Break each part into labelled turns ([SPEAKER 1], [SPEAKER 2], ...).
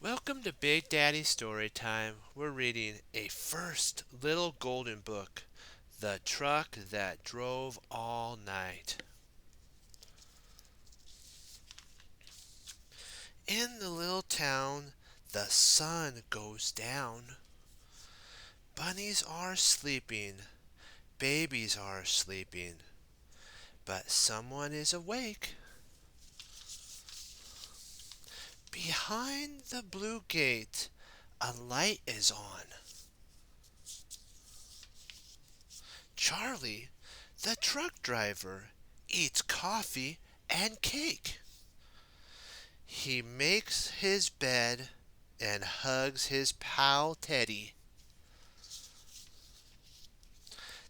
[SPEAKER 1] Welcome to Big Daddy Storytime. We're reading A First Little Golden Book, The Truck That Drove All Night. In the little town, the sun goes down. Bunnies are sleeping, babies are sleeping, but someone is awake. Behind the blue gate, a light is on. Charlie, the truck driver, eats coffee and cake. He makes his bed and hugs his pal Teddy.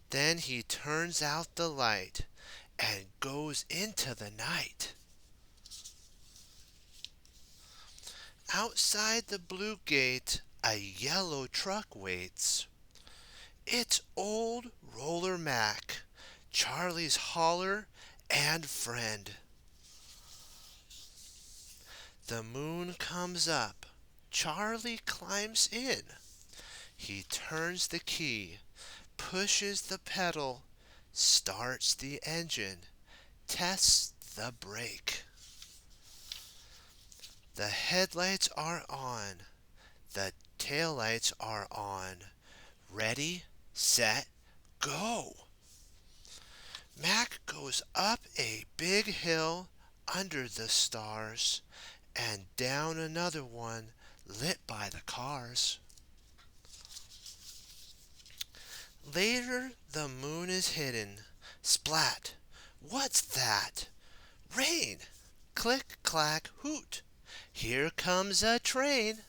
[SPEAKER 1] Then he turns out the light and goes into the night. Outside the blue gate, a yellow truck waits. It's old Roller Mac, Charlie's hauler and friend. The moon comes up. Charlie climbs in. He turns the key, pushes the pedal, starts the engine, tests the brake. The headlights are on. The taillights are on. Ready, set, go. Mac goes up a big hill under the stars and down another one lit by the cars. Later the moon is hidden. Splat! What's that? Rain! Click, clack, hoot! Here comes a train!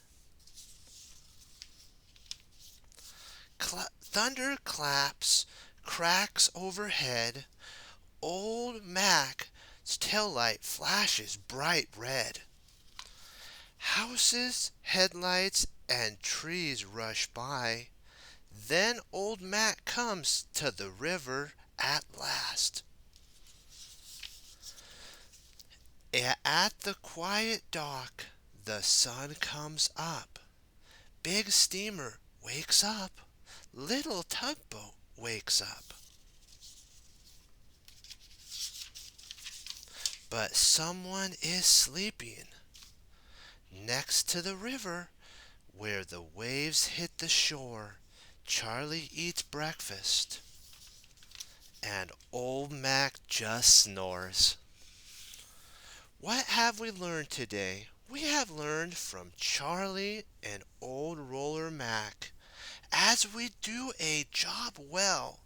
[SPEAKER 1] Thunder claps, cracks overhead. Old Mac's taillight flashes bright red. Houses, headlights, and trees rush by. Then old Mac comes to the river at last. At the quiet dock, the sun comes up. Big steamer wakes up. Little tugboat wakes up. But someone is sleeping next to the river where the waves hit the shore. Charlie eats breakfast and old Mac just snores. What have we learned today? We have learned from Charlie and old Roller Mac. As we do a job well,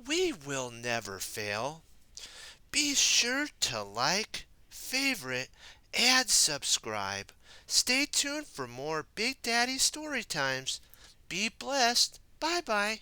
[SPEAKER 1] we will never fail. Be sure to like, favorite, and subscribe. Stay tuned for more Big Daddy story times. Be blessed. Bye bye.